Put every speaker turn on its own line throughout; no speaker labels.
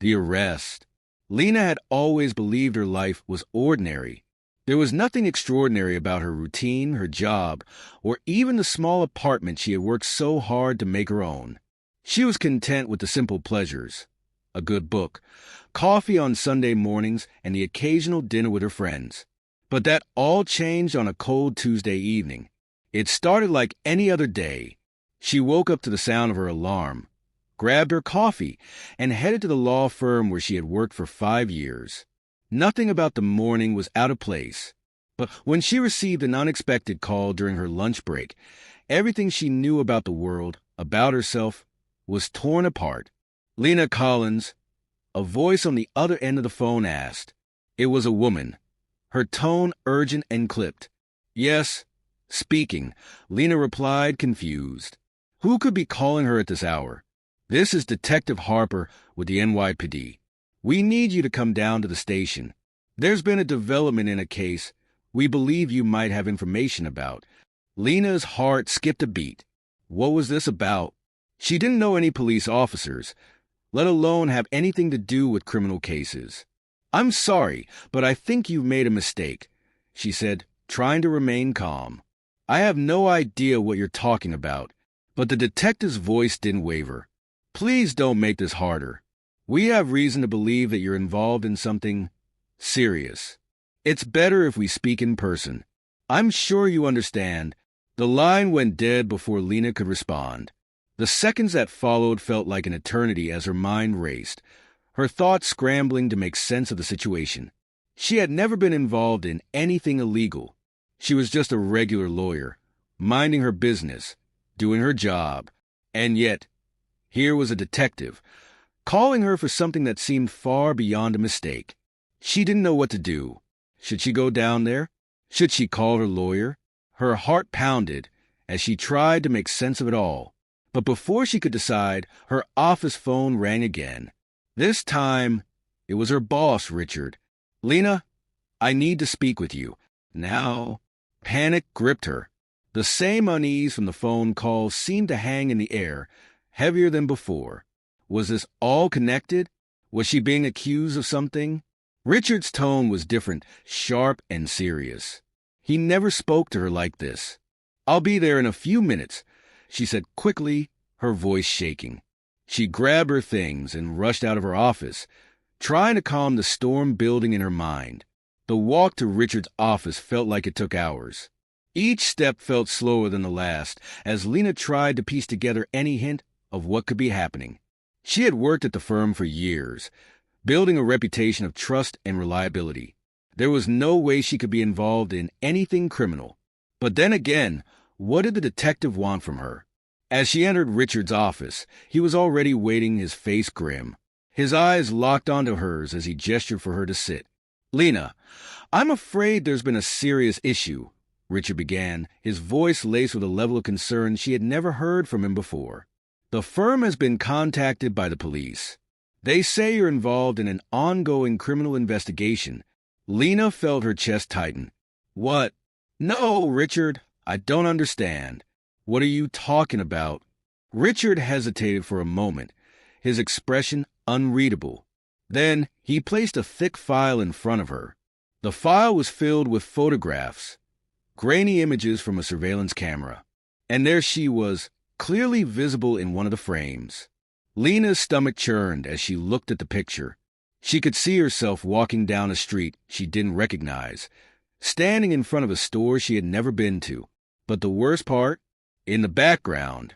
The arrest. Lena had always believed her life was ordinary. There was nothing extraordinary about her routine, her job, or even the small apartment she had worked so hard to make her own. She was content with the simple pleasures: a good book, coffee on Sunday mornings, and the occasional dinner with her friends. But that all changed on a cold Tuesday evening. It started like any other day. She woke up to the sound of her alarm, grabbed her coffee, and headed to the law firm where she had worked for 5 years. Nothing about the morning was out of place. But when she received an unexpected call during her lunch break, everything she knew about the world, about herself, was torn apart. "Lena Collins," a voice on the other end of the phone asked. It was a woman, her tone urgent and clipped. "Yes, speaking," Lena replied, confused. Who could be calling her at this hour? "This is Detective Harper with the NYPD. We need you to come down to the station. There's been a development in a case we believe you might have information about." Lena's heart skipped a beat. What was this about? She didn't know any police officers, let alone have anything to do with criminal cases. "I'm sorry, but I think you've made a mistake," she said, trying to remain calm. "I have no idea what you're talking about." But the detective's voice didn't waver. "Please don't make this harder. We have reason to believe that you're involved in something serious. It's better if we speak in person. I'm sure you understand." The line went dead before Lena could respond. The seconds that followed felt like an eternity as her mind raced, her thoughts scrambling to make sense of the situation. She had never been involved in anything illegal. She was just a regular lawyer, minding her business, doing her job. And yet, here was a detective, calling her for something that seemed far beyond a mistake. She didn't know what to do. Should she go down there? Should she call her lawyer? Her heart pounded as she tried to make sense of it all. But before she could decide, her office phone rang again. This time, it was her boss, Richard. "Lena, I need to speak with you." Now, panic gripped her. The same unease from the phone call seemed to hang in the air, heavier than before. Was this all connected? Was she being accused of something? Richard's tone was different, sharp and serious. He never spoke to her like this. "I'll be there in a few minutes," she said quickly, her voice shaking. She grabbed her things and rushed out of her office, trying to calm the storm building in her mind. The walk to Richard's office felt like it took hours. Each step felt slower than the last as Lena tried to piece together any hint of what could be happening. She had worked at the firm for years, building a reputation of trust and reliability. There was no way she could be involved in anything criminal. But then again, what did the detective want from her? As she entered Richard's office, he was already waiting, his face grim. His eyes locked onto hers as he gestured for her to sit. "Lena, I'm afraid there's been a serious issue," Richard began, his voice laced with a level of concern she had never heard from him before. "The firm has been contacted by the police. They say you're involved in an ongoing criminal investigation." Lena felt her chest tighten. "What? No, Richard, I don't understand. What are you talking about?" Richard hesitated for a moment, his expression unreadable. Then he placed a thick file in front of her. The file was filled with photographs, grainy images from a surveillance camera. And there she was, clearly visible in one of the frames. Lena's stomach churned as she looked at the picture. She could see herself walking down a street she didn't recognize, standing in front of a store she had never been to. But the worst part, in the background,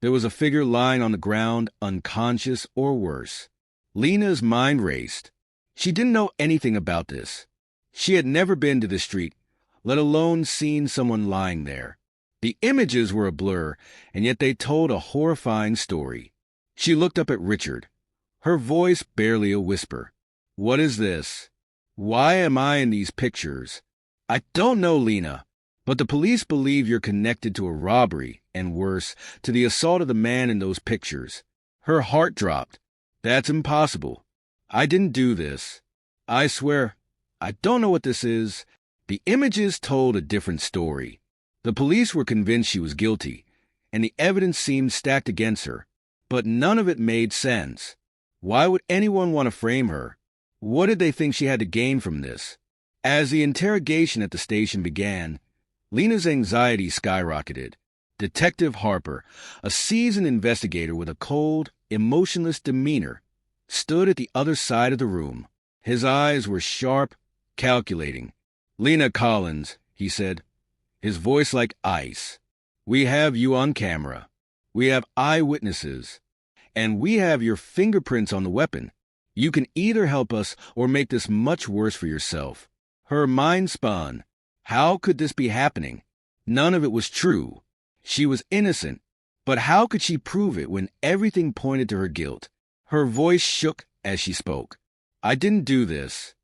there was a figure lying on the ground, unconscious or worse. Lena's mind raced. She didn't know anything about this. She had never been to the street, let alone seen someone lying there. The images were a blur, and yet they told a horrifying story. She looked up at Richard, her voice barely a whisper. "What is this? Why am I in these pictures?" "I don't know, Lena, but the police believe you're connected to a robbery, and worse, to the assault of the man in those pictures." Her heart dropped. "That's impossible. I didn't do this. I swear, I don't know what this is." The images told a different story. The police were convinced she was guilty, and the evidence seemed stacked against her, but none of it made sense. Why would anyone want to frame her? What did they think she had to gain from this? As the interrogation at the station began, Lena's anxiety skyrocketed. Detective Harper, a seasoned investigator with a cold, emotionless demeanor, stood at the other side of the room. His eyes were sharp, calculating. "Lena Collins," he said, his voice like ice. "We have you on camera. We have eyewitnesses. And we have your fingerprints on the weapon. You can either help us or make this much worse for yourself." Her mind spun. How could this be happening? None of it was true. She was innocent. But how could she prove it when everything pointed to her guilt? Her voice shook as she spoke. "I didn't do this.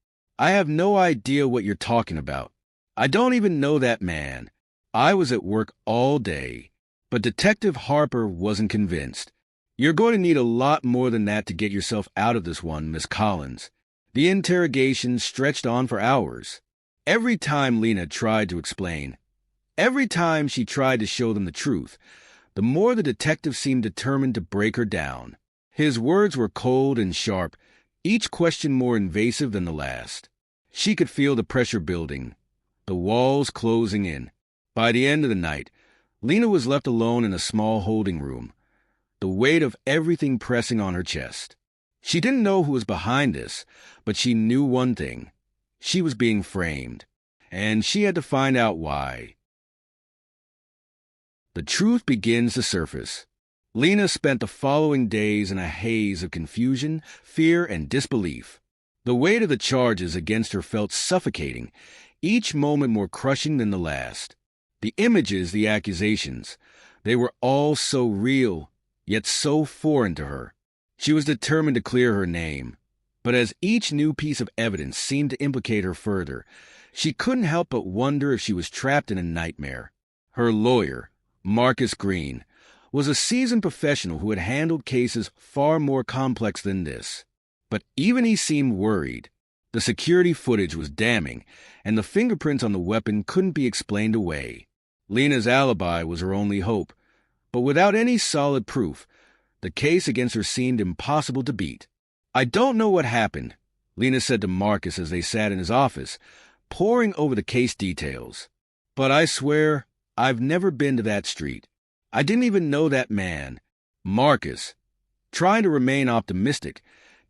I have no idea what you're talking about. I don't even know that man. I was at work all day." But Detective Harper wasn't convinced. "You're going to need a lot more than that to get yourself out of this one, Miss Collins." The interrogation stretched on for hours. Every time Lena tried to explain, every time she tried to show them the truth, the more the detective seemed determined to break her down. His words were cold and sharp, each question more invasive than the last. She could feel the pressure building, the walls closing in. By the end of the night, Lena was left alone in a small holding room, the weight of everything pressing on her chest. She didn't know who was behind this, but she knew one thing. She was being framed, and she had to find out why. The truth begins to surface. Lena spent the following days in a haze of confusion, fear, and disbelief. The weight of the charges against her felt suffocating, each moment more crushing than the last. The images, the accusations, they were all so real, yet so foreign to her. She was determined to clear her name. But as each new piece of evidence seemed to implicate her further, she couldn't help but wonder if she was trapped in a nightmare. Her lawyer, Marcus Green, was a seasoned professional who had handled cases far more complex than this. But even he seemed worried. The security footage was damning, and the fingerprints on the weapon couldn't be explained away. Lena's alibi was her only hope, but without any solid proof, the case against her seemed impossible to beat. "I don't know what happened," Lena said to Marcus as they sat in his office, poring over the case details. "But I swear, I've never been to that street. I didn't even know that man." Marcus, trying to remain optimistic,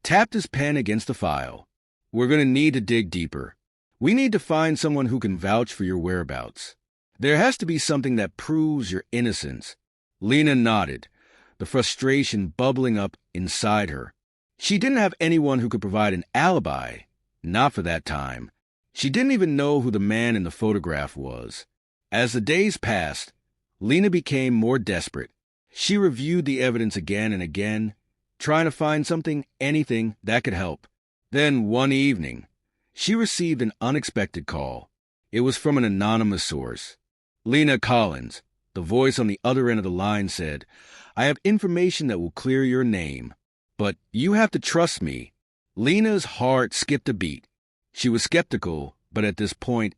tapped his pen against the file. "We're going to need to dig deeper. We need to find someone who can vouch for your whereabouts. There has to be something that proves your innocence." Lena nodded, the frustration bubbling up inside her. She didn't have anyone who could provide an alibi, not for that time. She didn't even know who the man in the photograph was. As the days passed, Lena became more desperate. She reviewed the evidence again and again, trying to find something, anything, that could help. Then, one evening, she received an unexpected call. It was from an anonymous source. "Lena Collins," the voice on the other end of the line said, "I have information that will clear your name. But you have to trust me." Lena's heart skipped a beat. She was skeptical, but at this point,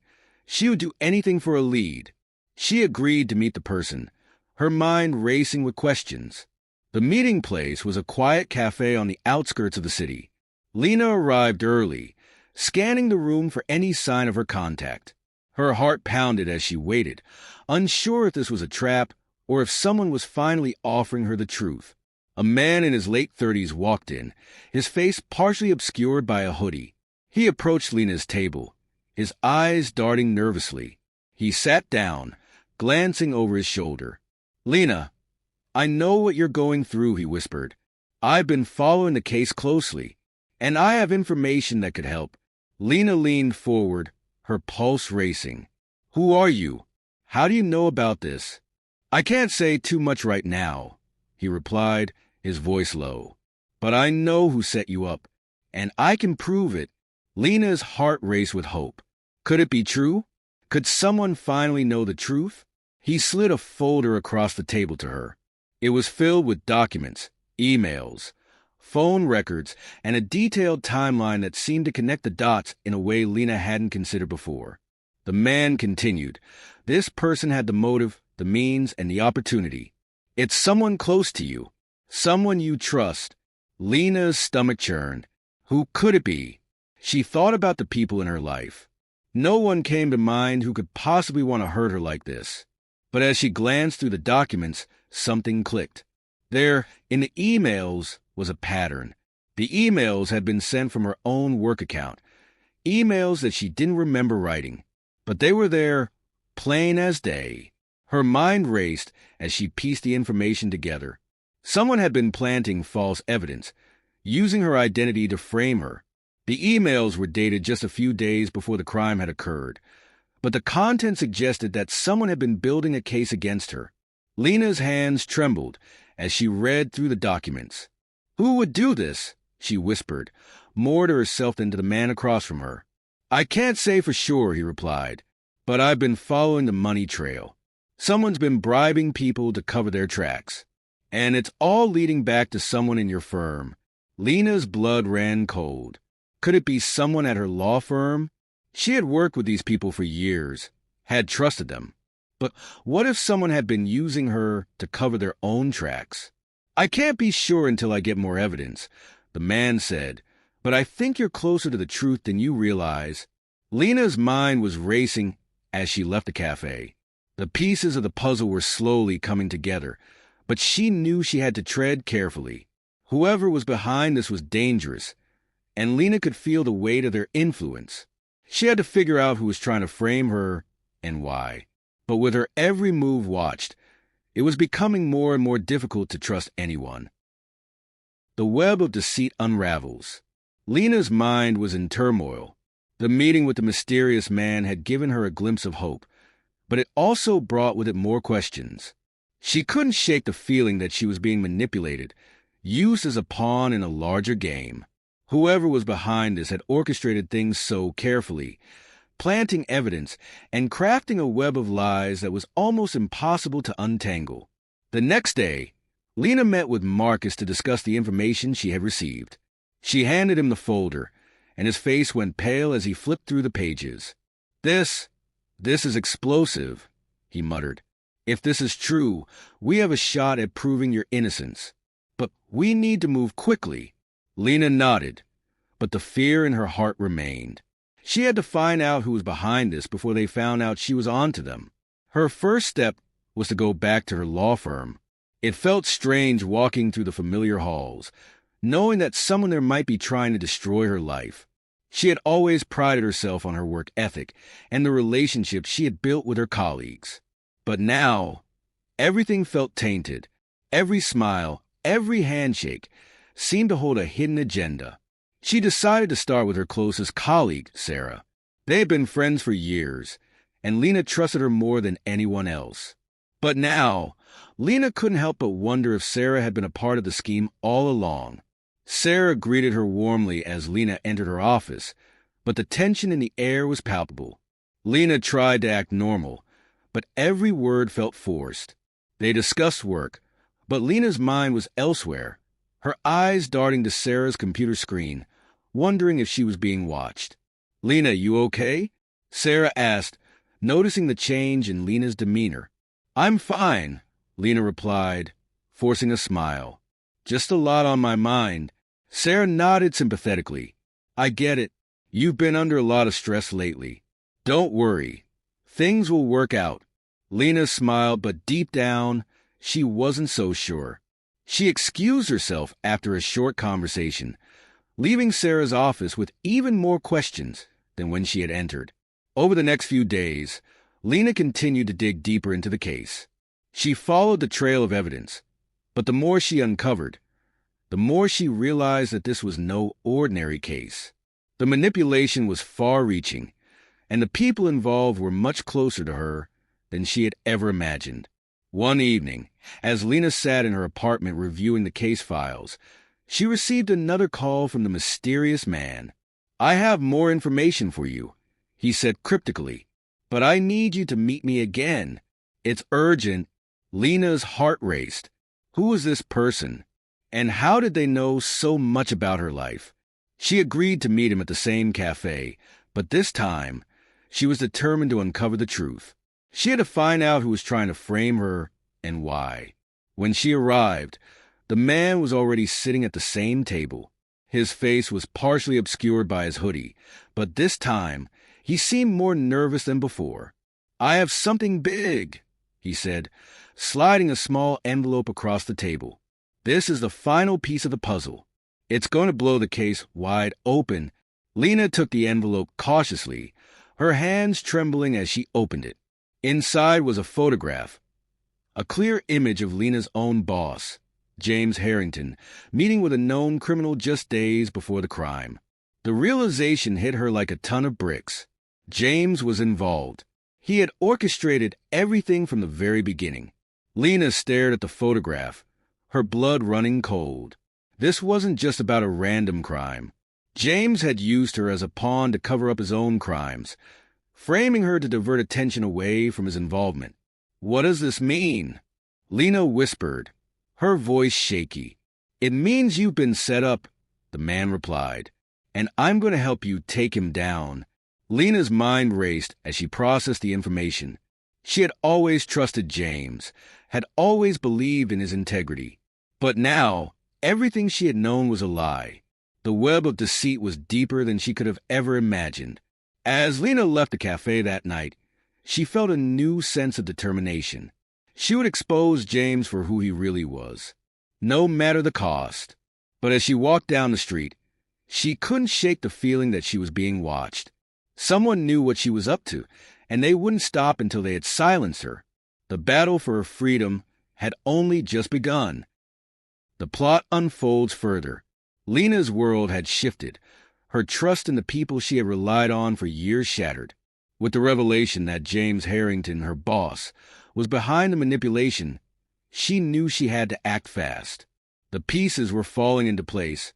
she would do anything for a lead. She agreed to meet the person, her mind racing with questions. The meeting place was a quiet cafe on the outskirts of the city. Lena arrived early, scanning the room for any sign of her contact. Her heart pounded as she waited, unsure if this was a trap or if someone was finally offering her the truth. A man in his late 30s walked in, his face partially obscured by a hoodie. He approached Lena's table, his eyes darting nervously. He sat down, glancing over his shoulder. "Lena, I know what you're going through," he whispered. "I've been following the case closely, and I have information that could help." Lena leaned forward, her pulse racing. "Who are you? How do you know about this?" "I can't say too much right now," he replied, his voice low. "But I know who set you up, and I can prove it." Lena's heart raced with hope. Could it be true? Could someone finally know the truth? He slid a folder across the table to her. It was filled with documents, emails, phone records, and a detailed timeline that seemed to connect the dots in a way Lena hadn't considered before. The man continued. "This person had the motive, the means, and the opportunity. It's someone close to you. Someone you trust. Lena's stomach churned. Who could it be? She thought about the people in her life. No one came to mind who could possibly want to hurt her like this. But as she glanced through the documents, something clicked. There, in the emails, was a pattern. The emails had been sent from her own work account. Emails that she didn't remember writing. But they were there, plain as day. Her mind raced as she pieced the information together. Someone had been planting false evidence, using her identity to frame her. The emails were dated just a few days before the crime had occurred, but the content suggested that someone had been building a case against her. Lena's hands trembled as she read through the documents. "Who would do this?" she whispered, more to herself than to the man across from her. "I can't say for sure," he replied, "but I've been following the money trail. Someone's been bribing people to cover their tracks. And it's all leading back to someone in your firm." Lena's blood ran cold. Could it be someone at her law firm? She had worked with these people for years, had trusted them. But what if someone had been using her to cover their own tracks? "I can't be sure until I get more evidence," the man said, "but I think you're closer to the truth than you realize." Lena's mind was racing as she left the cafe. The pieces of the puzzle were slowly coming together, but she knew she had to tread carefully. Whoever was behind this was dangerous, and Lena could feel the weight of their influence. She had to figure out who was trying to frame her and why. But with her every move watched, it was becoming more and more difficult to trust anyone. The web of deceit unravels. Lena's mind was in turmoil. The meeting with the mysterious man had given her a glimpse of hope, but it also brought with it more questions. She couldn't shake the feeling that she was being manipulated, used as a pawn in a larger game. Whoever was behind this had orchestrated things so carefully, planting evidence and crafting a web of lies that was almost impossible to untangle. The next day, Lena met with Marcus to discuss the information she had received. She handed him the folder, and his face went pale as he flipped through the pages. This is explosive," he muttered. "If this is true, we have a shot at proving your innocence. But we need to move quickly." Lena nodded, but the fear in her heart remained. She had to find out who was behind this before they found out she was onto them. Her first step was to go back to her law firm. It felt strange walking through the familiar halls, knowing that someone there might be trying to destroy her life. She had always prided herself on her work ethic and the relationships she had built with her colleagues. But now, everything felt tainted. Every smile, every handshake seemed to hold a hidden agenda. She decided to start with her closest colleague, Sarah. They had been friends for years, and Lena trusted her more than anyone else. But now, Lena couldn't help but wonder if Sarah had been a part of the scheme all along. Sarah greeted her warmly as Lena entered her office, but the tension in the air was palpable. Lena tried to act normal, but every word felt forced. They discussed work, but Lena's mind was elsewhere, her eyes darting to Sarah's computer screen, wondering if she was being watched. "Lena, you okay?" Sarah asked, noticing the change in Lena's demeanor. "I'm fine," Lena replied, forcing a smile. "Just a lot on my mind." Sarah nodded sympathetically. "I get it. You've been under a lot of stress lately. Don't worry. Things will work out." Lena smiled, but deep down, she wasn't so sure. She excused herself after a short conversation, leaving Sarah's office with even more questions than when she had entered. Over the next few days, Lena continued to dig deeper into the case. She followed the trail of evidence, but the more she uncovered, the more she realized that this was no ordinary case. The manipulation was far-reaching, and the people involved were much closer to her than she had ever imagined. One evening, as Lena sat in her apartment reviewing the case files, she received another call from the mysterious man. "I have more information for you," he said cryptically, "but I need you to meet me again. It's urgent." Lena's heart raced. Who was this person? And how did they know so much about her life? She agreed to meet him at the same cafe, but this time, she was determined to uncover the truth. She had to find out who was trying to frame her and why. When she arrived, The man was already sitting at the same table. His face was partially obscured by his hoodie, but this time he seemed more nervous than before. "I have something big," he said, sliding a small envelope across the table. "This is the final piece of the puzzle. It's going to blow the case wide open." Lena took the envelope cautiously, her hands trembling as she opened it. Inside was a photograph, a clear image of Lena's own boss, James Harrington, meeting with a known criminal just days before the crime. The realization hit her like a ton of bricks. James was involved. He had orchestrated everything from the very beginning. Lena stared at the photograph, her blood running cold. This wasn't just about a random crime. James had used her as a pawn to cover up his own crimes, framing her to divert attention away from his involvement. "What does this mean?" Lena whispered, her voice shaky. "It means you've been set up," the man replied, "and I'm going to help you take him down." Lena's mind raced as she processed the information. She had always trusted James, had always believed in his integrity. But now, everything she had known was a lie. The web of deceit was deeper than she could have ever imagined. As Lena left the cafe that night, she felt a new sense of determination. She would expose James for who he really was, no matter the cost. But as she walked down the street, she couldn't shake the feeling that she was being watched. Someone knew what she was up to, and they wouldn't stop until they had silenced her. The battle for her freedom had only just begun. The plot unfolds further. Lena's world had shifted, her trust in the people she had relied on for years shattered. With the revelation that James Harrington, her boss, was behind the manipulation, she knew she had to act fast. The pieces were falling into place,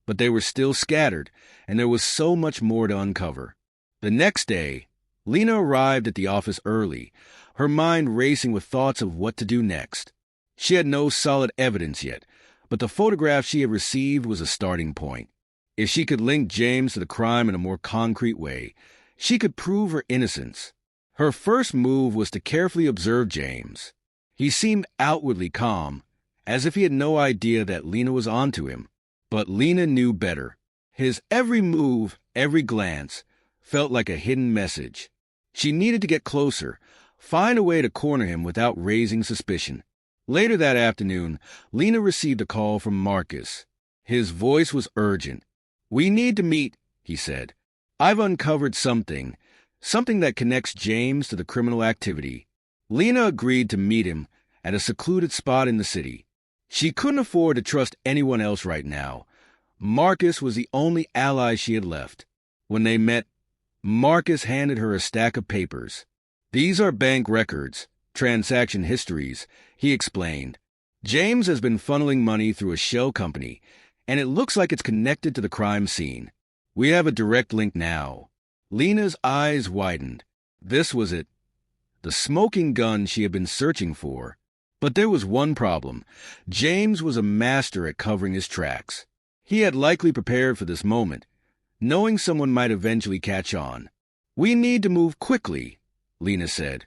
but they were still scattered, and there was so much more to uncover. The next day, Lena arrived at the office early, her mind racing with thoughts of what to do next. She had no solid evidence yet, but the photograph she had received was a starting point. If she could link James to the crime in a more concrete way, she could prove her innocence. Her first move was to carefully observe James. He seemed outwardly calm, as if he had no idea that Lena was onto him. But Lena knew better. His every move, every glance, felt like a hidden message. She needed to get closer, find a way to corner him without raising suspicion. Later that afternoon, Lena received a call from Marcus. His voice was urgent. "We need to meet," he said. "I've uncovered something that connects James to the criminal activity." Lena agreed to meet him at a secluded spot in the city. She couldn't afford to trust anyone else right now. Marcus was the only ally she had left. When they met, Marcus handed her a stack of papers. "These are bank records, transaction histories," he explained. "James has been funneling money through a shell company, and it looks like it's connected to the crime scene. We have a direct link now." Lena's eyes widened. This was it, the smoking gun she had been searching for. But there was one problem. James was a master at covering his tracks. He had likely prepared for this moment, knowing someone might eventually catch on. "We need to move quickly," Lena said,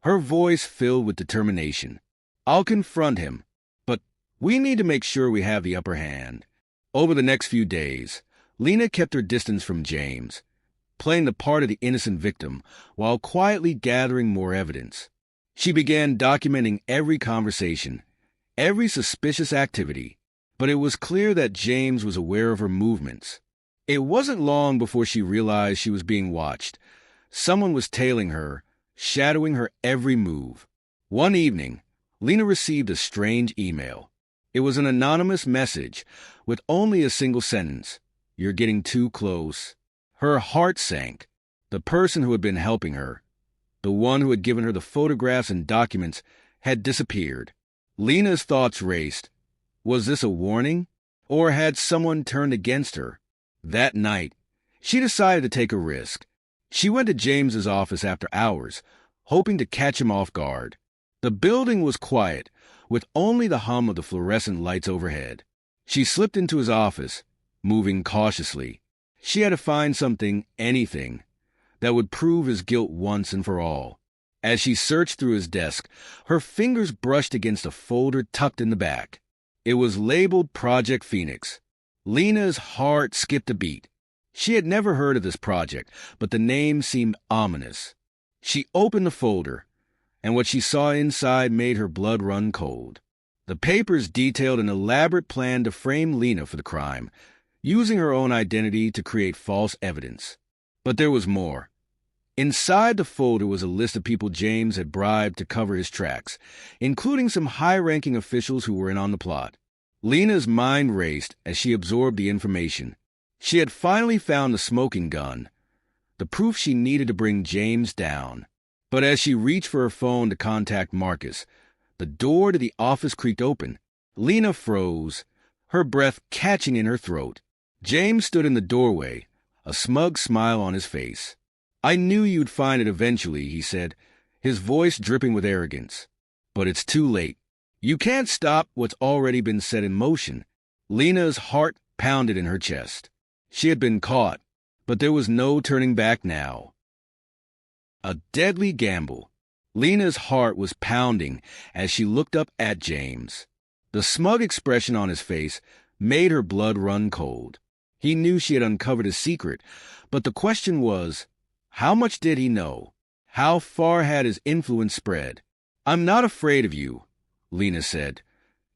her voice filled with determination. "I'll confront him, but we need to make sure we have the upper hand." Over the next few days, Lena kept her distance from James, playing the part of the innocent victim while quietly gathering more evidence. She began documenting every conversation, every suspicious activity, but it was clear that James was aware of her movements. It wasn't long before she realized she was being watched. Someone was tailing her, shadowing her every move. One evening, Lena received a strange email. It was an anonymous message with only a single sentence: "You're getting too close." Her heart sank. The person who had been helping her, the one who had given her the photographs and documents, had disappeared. Lena's thoughts raced. Was this a warning? Or had someone turned against her? That night, she decided to take a risk. She went to James's office after hours, hoping to catch him off guard. The building was quiet, with only the hum of the fluorescent lights overhead. She slipped into his office, moving cautiously. She had to find something, anything, that would prove his guilt once and for all. As she searched through his desk, her fingers brushed against a folder tucked in the back. It was labeled Project Phoenix. Lena's heart skipped a beat. She had never heard of this project, but the name seemed ominous. She opened the folder, and what she saw inside made her blood run cold. The papers detailed an elaborate plan to frame Lena for the crime, using her own identity to create false evidence. But there was more. Inside the folder was a list of people James had bribed to cover his tracks, including some high-ranking officials who were in on the plot. Lena's mind raced as she absorbed the information. She had finally found the smoking gun, the proof she needed to bring James down. But as she reached for her phone to contact Marcus, the door to the office creaked open. Lena froze, her breath catching in her throat. James stood in the doorway, a smug smile on his face. "I knew you'd find it eventually," he said, his voice dripping with arrogance. "But it's too late. You can't stop what's already been set in motion." Lena's heart pounded in her chest. She had been caught, but there was no turning back now. A deadly gamble. Lena's heart was pounding as she looked up at James. The smug expression on his face made her blood run cold. He knew she had uncovered a secret, but the question was, how much did he know? How far had his influence spread? "I'm not afraid of you," Lena said,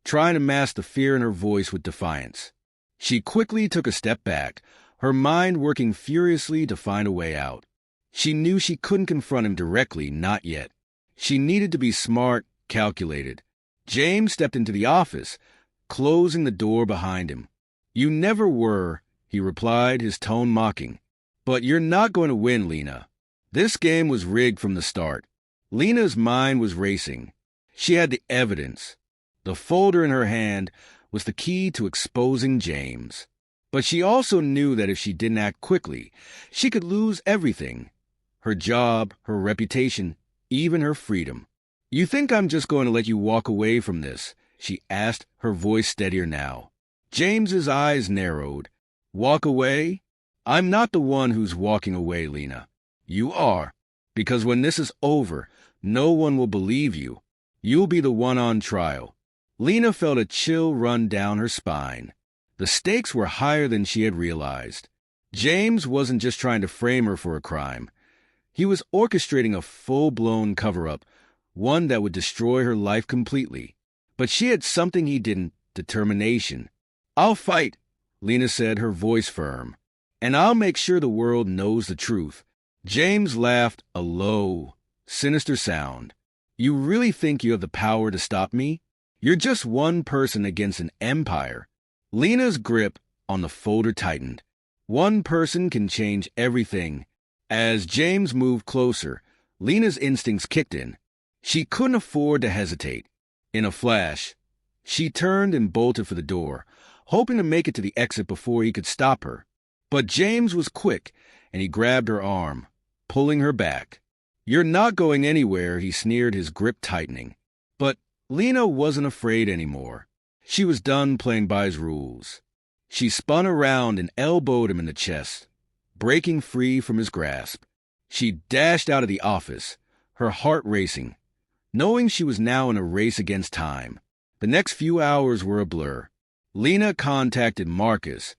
trying to mask the fear in her voice with defiance. She quickly took a step back, her mind working furiously to find a way out. She knew she couldn't confront him directly, not yet. She needed to be smart, calculated. James stepped into the office, closing the door behind him. "You never were," he replied, his tone mocking. "But you're not going to win, Lena. This game was rigged from the start." Lena's mind was racing. She had the evidence. The folder in her hand was the key to exposing James. But she also knew that if she didn't act quickly, she could lose everything. Her job, her reputation, even her freedom. "You think I'm just going to let you walk away from this?" she asked, her voice steadier now. James's eyes narrowed. "Walk away? I'm not the one who's walking away, Lena. You are. Because when this is over, no one will believe you. You'll be the one on trial." Lena felt a chill run down her spine. The stakes were higher than she had realized. James wasn't just trying to frame her for a crime. He was orchestrating a full-blown cover-up, one that would destroy her life completely. But she had something he didn't: determination. "I'll fight," Lena said, her voice firm. "And I'll make sure the world knows the truth." James laughed, a low, sinister sound. "You really think you have the power to stop me? You're just one person against an empire." Lena's grip on the folder tightened. One person can change everything. As James moved closer, Lena's instincts kicked in. She couldn't afford to hesitate. In a flash, she turned and bolted for the door, hoping to make it to the exit before he could stop her. But James was quick, and he grabbed her arm, pulling her back. "You're not going anywhere," he sneered, his grip tightening. But Lena wasn't afraid anymore. She was done playing by his rules. She spun around and elbowed him in the chest, breaking free from his grasp. She dashed out of the office, her heart racing, knowing she was now in a race against time. The next few hours were a blur. Lena contacted Marcus,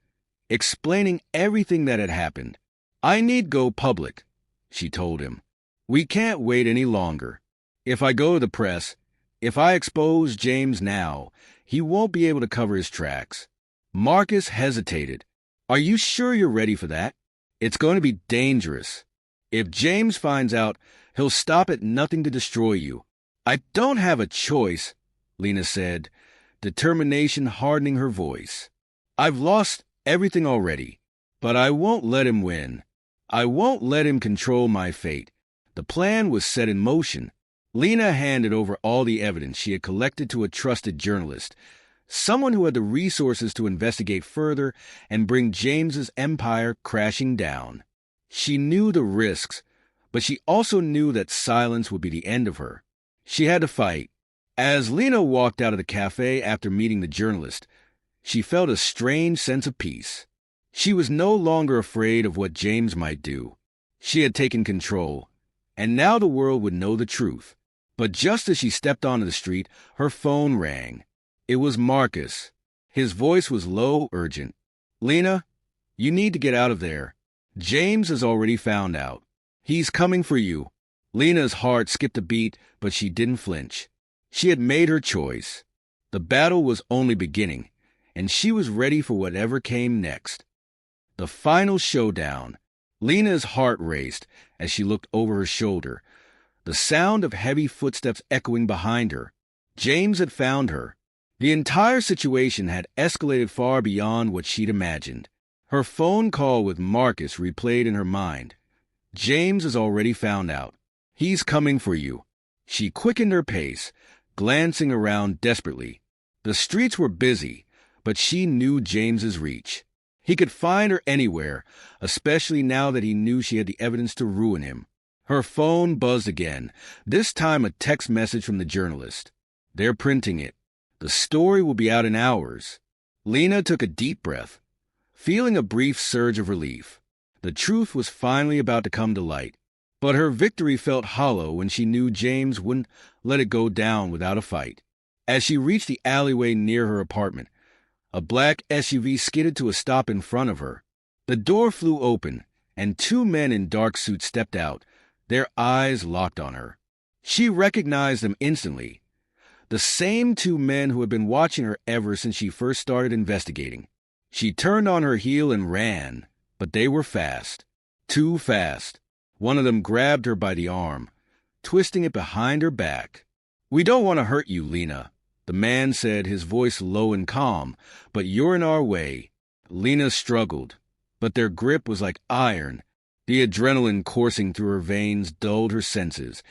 explaining everything that had happened. "I need go public," she told him. "We can't wait any longer. If I go to the press, if I expose James now, he won't be able to cover his tracks." Marcus hesitated. "Are you sure you're ready for that? It's going to be dangerous. If James finds out, he'll stop at nothing to destroy you." "I don't have a choice," Lena said, determination hardening her voice. "I've lost everything already, but I won't let him win. I won't let him control my fate." The plan was set in motion. Lena handed over all the evidence she had collected to a trusted journalist, someone who had the resources to investigate further and bring James's empire crashing down. She knew the risks, but she also knew that silence would be the end of her. She had to fight. As Lena walked out of the cafe after meeting the journalist, she felt a strange sense of peace. She was no longer afraid of what James might do. She had taken control, and now the world would know the truth. But just as she stepped onto the street, her phone rang. It was Marcus. His voice was low, urgent. "Lena, you need to get out of there. James has already found out. He's coming for you." Lena's heart skipped a beat, but she didn't flinch. She had made her choice. The battle was only beginning, and she was ready for whatever came next. The final showdown. Lena's heart raced as she looked over her shoulder, the sound of heavy footsteps echoing behind her. James had found her. The entire situation had escalated far beyond what she'd imagined. Her phone call with Marcus replayed in her mind. James has already found out. He's coming for you. She quickened her pace, glancing around desperately. The streets were busy, but she knew James's reach. He could find her anywhere, especially now that he knew she had the evidence to ruin him. Her phone buzzed again, this time a text message from the journalist. "They're printing it. The story will be out in hours." Lena took a deep breath, feeling a brief surge of relief. The truth was finally about to come to light. But her victory felt hollow when she knew James wouldn't let it go down without a fight. As she reached the alleyway near her apartment, a black SUV skidded to a stop in front of her. The door flew open, and two men in dark suits stepped out, their eyes locked on her. She recognized them instantly. The same two men who had been watching her ever since she first started investigating. She turned on her heel and ran, but they were fast. Too fast. One of them grabbed her by the arm, twisting it behind her back. "We don't want to hurt you, Lena," the man said, his voice low and calm, "but you're in our way." Lena struggled, but their grip was like iron. The adrenaline coursing through her veins dulled her senses,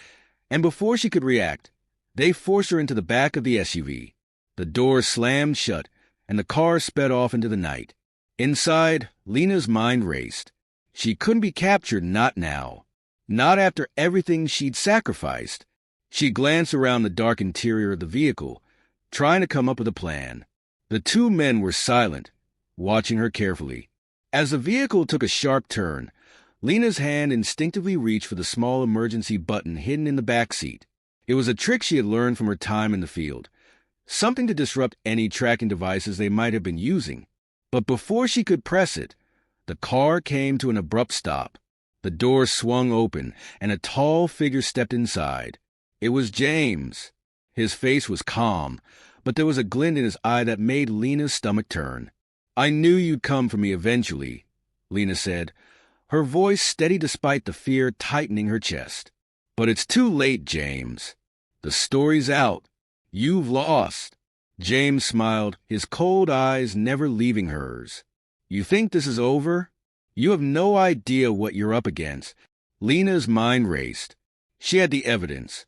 and before she could react, they forced her into the back of the SUV. The door slammed shut, and the car sped off into the night. Inside, Lena's mind raced. She couldn't be captured, not now. Not after everything she'd sacrificed. She glanced around the dark interior of the vehicle, trying to come up with a plan. The two men were silent, watching her carefully. As the vehicle took a sharp turn, Lena's hand instinctively reached for the small emergency button hidden in the back seat. It was a trick she had learned from her time in the field, something to disrupt any tracking devices they might have been using. But before she could press it, the car came to an abrupt stop. The door swung open, and a tall figure stepped inside. It was James. His face was calm, but there was a glint in his eye that made Lena's stomach turn. "I knew you'd come for me eventually," Lena said, her voice steady despite the fear tightening her chest. "But it's too late, James. The story's out. You've lost." James smiled, his cold eyes never leaving hers. "You think this is over? You have no idea what you're up against." Lena's mind raced. She had the evidence,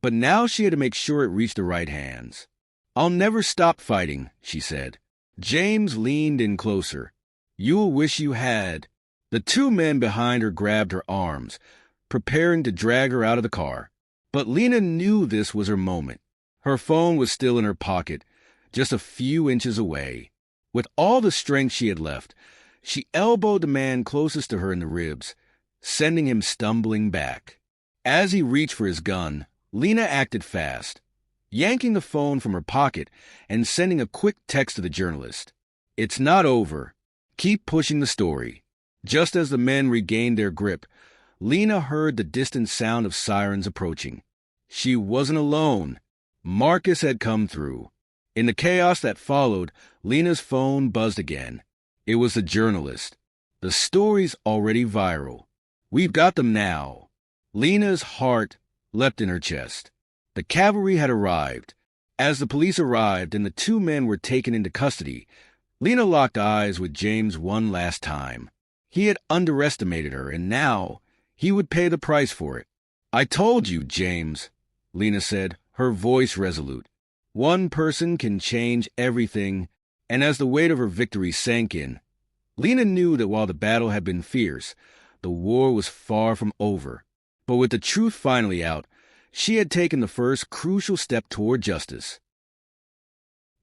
but now she had to make sure it reached the right hands. "I'll never stop fighting," she said. James leaned in closer. "You'll wish you had." The two men behind her grabbed her arms, preparing to drag her out of the car. But Lena knew this was her moment. Her phone was still in her pocket, just a few inches away. With all the strength she had left, she elbowed the man closest to her in the ribs, sending him stumbling back. As he reached for his gun, Lena acted fast, yanking the phone from her pocket and sending a quick text to the journalist. "It's not over. Keep pushing the story." Just as the men regained their grip, Lena heard the distant sound of sirens approaching. She wasn't alone. Marcus had come through. In the chaos that followed, Lena's phone buzzed again. It was the journalist. "The story's already viral. We've got them now." Lena's heart leapt in her chest. The cavalry had arrived. As the police arrived and the two men were taken into custody, Lena locked eyes with James one last time. He had underestimated her, and now he would pay the price for it. "I told you, James," Lena said, her voice resolute. "One person can change everything," and as the weight of her victory sank in, Lena knew that while the battle had been fierce, the war was far from over. But with the truth finally out, she had taken the first crucial step toward justice.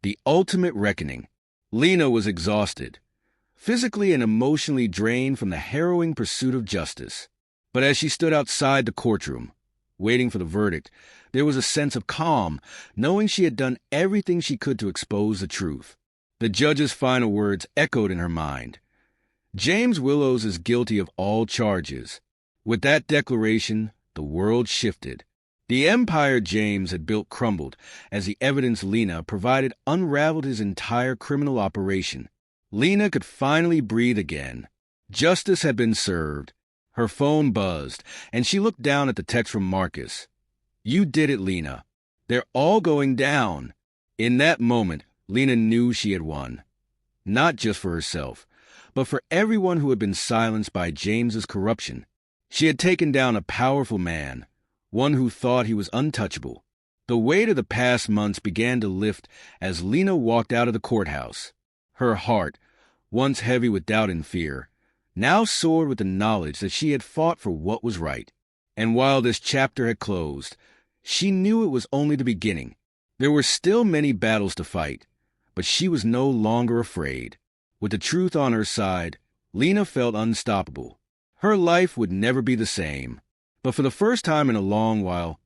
The ultimate reckoning. Lena was exhausted, physically and emotionally drained from the harrowing pursuit of justice. But as she stood outside the courtroom, waiting for the verdict, there was a sense of calm, knowing she had done everything she could to expose the truth. The judge's final words echoed in her mind. James Willows is guilty of all charges. With that declaration, the world shifted. The empire James had built crumbled as the evidence Lena provided unraveled his entire criminal operation. Lena could finally breathe again. Justice had been served. Her phone buzzed, and she looked down at the text from Marcus. "You did it, Lena. They're all going down." In that moment, Lena knew she had won. Not just for herself, but for everyone who had been silenced by James's corruption. She had taken down a powerful man, one who thought he was untouchable. The weight of the past months began to lift as Lena walked out of the courthouse. Her heart, once heavy with doubt and fear, now soared with the knowledge that she had fought for what was right. And while this chapter had closed, she knew it was only the beginning. There were still many battles to fight, but she was no longer afraid. With the truth on her side, Lena felt unstoppable. Her life would never be the same, but for the first time in a long while,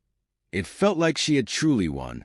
it felt like she had truly won.